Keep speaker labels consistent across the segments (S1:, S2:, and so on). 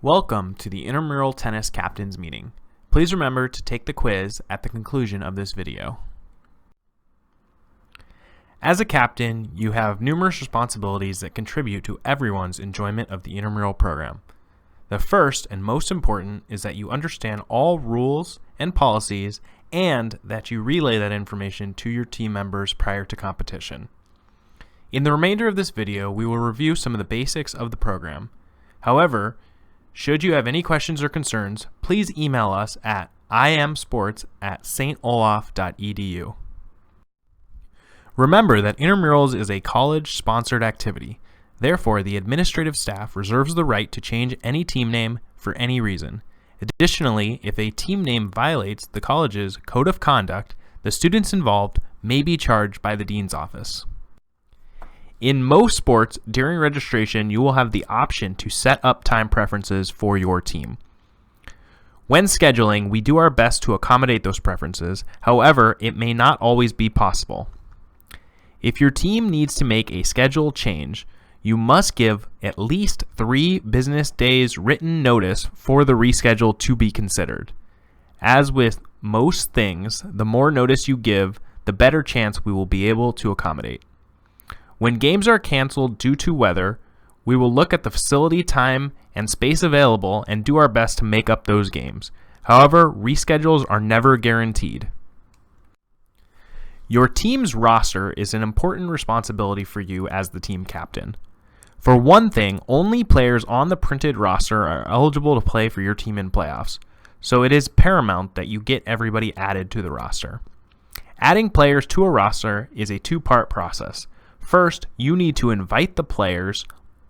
S1: Welcome to the Intramural Tennis Captains Meeting. Please remember to take the quiz at the conclusion of this video. As a captain, you have numerous responsibilities that contribute to everyone's enjoyment of the intramural program. The first and most important is that you understand all rules and policies and that you relay that information to your team members prior to competition. In the remainder of this video, we will review some of the basics of the program. However, should you have any questions or concerns, please email us at imsports@stolaf.edu. Remember that intramurals is a college-sponsored activity. Therefore, the administrative staff reserves the right to change any team name for any reason. Additionally, if a team name violates the college's code of conduct, the students involved may be charged by the dean's office. In most sports, during registration, you will have the option to set up time preferences for your team. When scheduling, we do our best to accommodate those preferences. However, it may not always be possible. If your team needs to make a schedule change, you must give at least 3 business days written notice for the reschedule to be considered. As with most things, the more notice you give, the better chance we will be able to accommodate. When games are canceled due to weather, we will look at the facility time and space available and do our best to make up those games. However, reschedules are never guaranteed. Your team's roster is an important responsibility for you as the team captain. For one thing, only players on the printed roster are eligible to play for your team in playoffs, so it is paramount that you get everybody added to the roster. Adding players to a roster is a 2-part process. First, you need to invite the players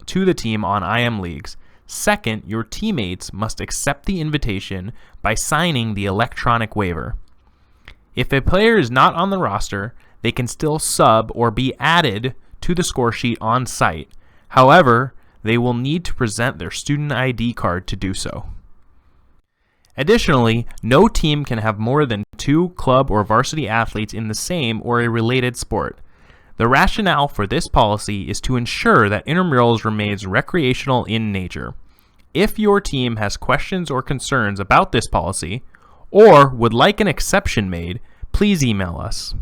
S1: to the team on IM Leagues. Second, your teammates must accept the invitation by signing the electronic waiver. If a player is not on the roster, they can still sub or be added to the score sheet on site. However, they will need to present their student ID card to do so. Additionally, no team can have more than 2 club or varsity athletes in the same or a related sport. The rationale for this policy is to ensure that intramurals remains recreational in nature. If your team has questions or concerns about this policy, or would like an exception made, please email us.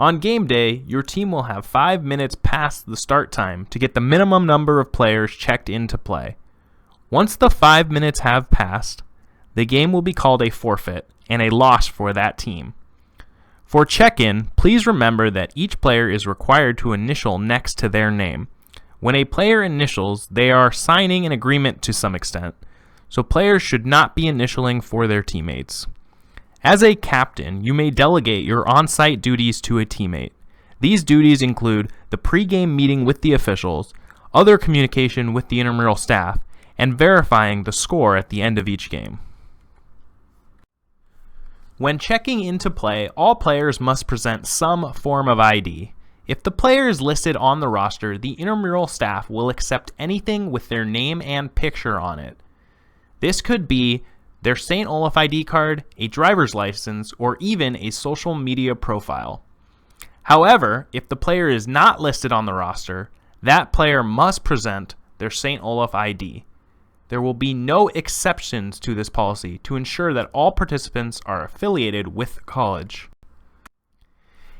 S1: On game day, your team will have 5 minutes past the start time to get the minimum number of players checked into play. Once the 5 minutes have passed, the game will be called a forfeit and a loss for that team. For check-in, please remember that each player is required to initial next to their name. When a player initials, they are signing an agreement to some extent, so players should not be initialing for their teammates. As a captain, you may delegate your on-site duties to a teammate. These duties include the pre-game meeting with the officials, other communication with the intramural staff, and verifying the score at the end of each game. When checking into play, all players must present some form of ID. If the player is listed on the roster, the intramural staff will accept anything with their name and picture on it. This could be their St. Olaf ID card, a driver's license, or even a social media profile. However, if the player is not listed on the roster, that player must present their St. Olaf ID. There will be no exceptions to this policy to ensure that all participants are affiliated with the college.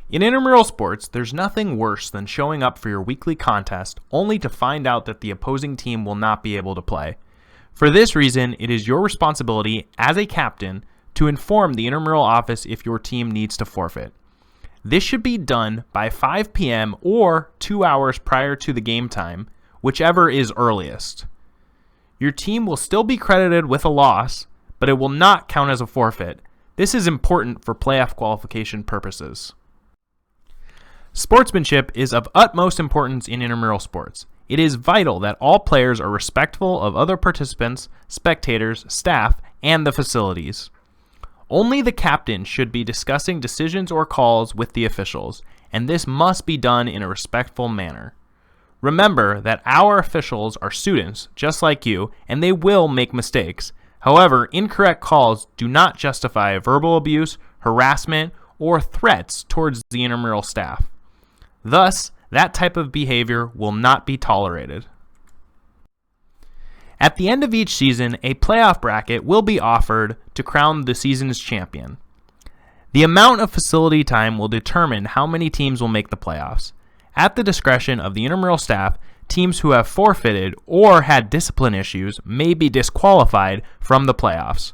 S1: In intramural sports, there's nothing worse than showing up for your weekly contest only to find out that the opposing team will not be able to play. For this reason, it is your responsibility as a captain to inform the intramural office if your team needs to forfeit. This should be done by 5 p.m. or 2 hours prior to the game time, whichever is earliest. Your team will still be credited with a loss, but it will not count as a forfeit. This is important for playoff qualification purposes. Sportsmanship is of utmost importance in intramural sports. It is vital that all players are respectful of other participants, spectators, staff, and the facilities. Only the captain should be discussing decisions or calls with the officials, and this must be done in a respectful manner. Remember that our officials are students, just like you, and they will make mistakes. However, incorrect calls do not justify verbal abuse, harassment, or threats towards the intramural staff. Thus, that type of behavior will not be tolerated. At the end of each season, a playoff bracket will be offered to crown the season's champion. The amount of facility time will determine how many teams will make the playoffs. At the discretion of the intramural staff, teams who have forfeited or had discipline issues may be disqualified from the playoffs.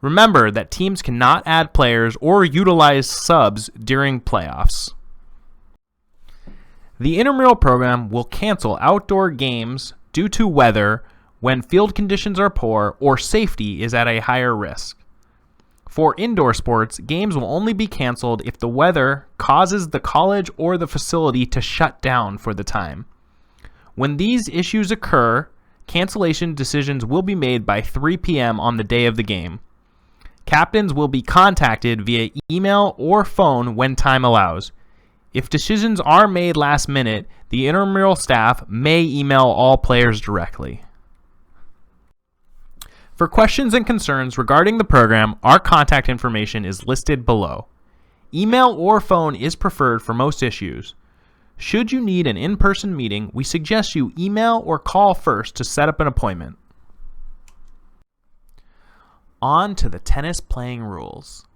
S1: Remember that teams cannot add players or utilize subs during playoffs. The intramural program will cancel outdoor games due to weather when field conditions are poor or safety is at a higher risk. For indoor sports, games will only be canceled if the weather causes the college or the facility to shut down for the time. When these issues occur, cancellation decisions will be made by 3 p.m. on the day of the game. Captains will be contacted via email or phone when time allows. If decisions are made last minute, the intramural staff may email all players directly. For questions and concerns regarding the program, our contact information is listed below. Email or phone is preferred for most issues. Should you need an in-person meeting, we suggest you email or call first to set up an appointment. On to the tennis playing rules.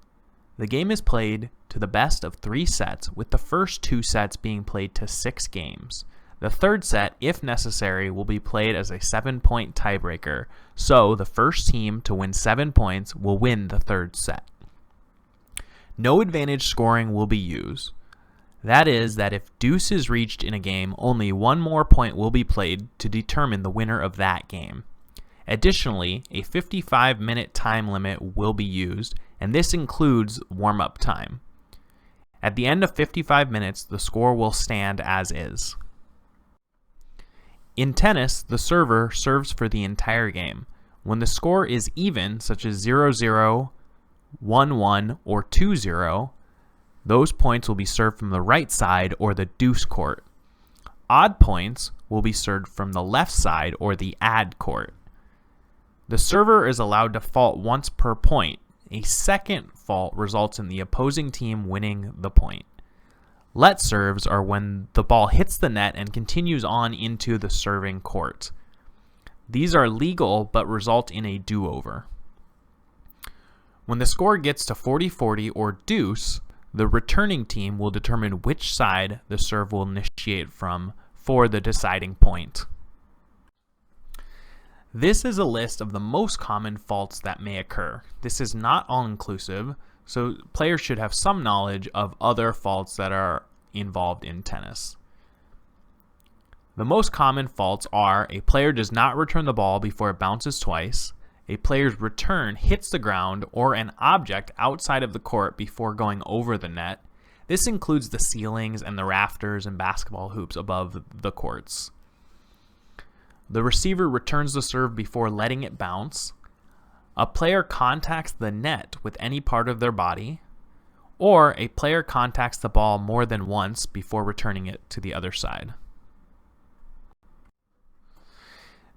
S1: The game is played to the best of 3 sets, with the first 2 sets being played to 6 games. The third set, if necessary, will be played as a 7-point tiebreaker, so the first team to win 7 points will win the third set. No advantage scoring will be used. That is, that if deuce is reached in a game, only 1 more point will be played to determine the winner of that game. Additionally, a 55-minute time limit will be used, and this includes warm-up time. At the end of 55 minutes, the score will stand as is. In tennis, the server serves for the entire game. When the score is even, such as 0-0, 1-1, or 2-0, those points will be served from the right side or the deuce court. Odd points will be served from the left side or the ad court. The server is allowed to fault once per point. A second fault results in the opposing team winning the point. Let serves are when the ball hits the net and continues on into the serving court. These are legal but result in a do-over. When the score gets to 40-40 or deuce, the returning team will determine which side the serve will initiate from for the deciding point. This is a list of the most common faults that may occur. This is not all-inclusive, so players should have some knowledge of other faults that are involved in tennis. The most common faults are: a player does not return the ball before it bounces twice, a player's return hits the ground or an object outside of the court before going over the net. This includes the ceilings and the rafters and basketball hoops above the courts. The receiver returns the serve before letting it bounce. A player contacts the net with any part of their body, or a player contacts the ball more than once before returning it to the other side.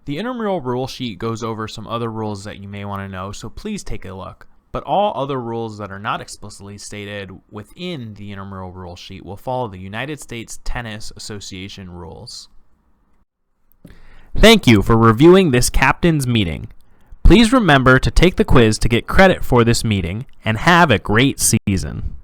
S1: The intramural rule sheet goes over some other rules that you may want to know, so please take a look. But all other rules that are not explicitly stated within the intramural rule sheet will follow the United States Tennis Association rules. Thank you for reviewing this captain's meeting. Please remember to take the quiz to get credit for this meeting, and have a great season.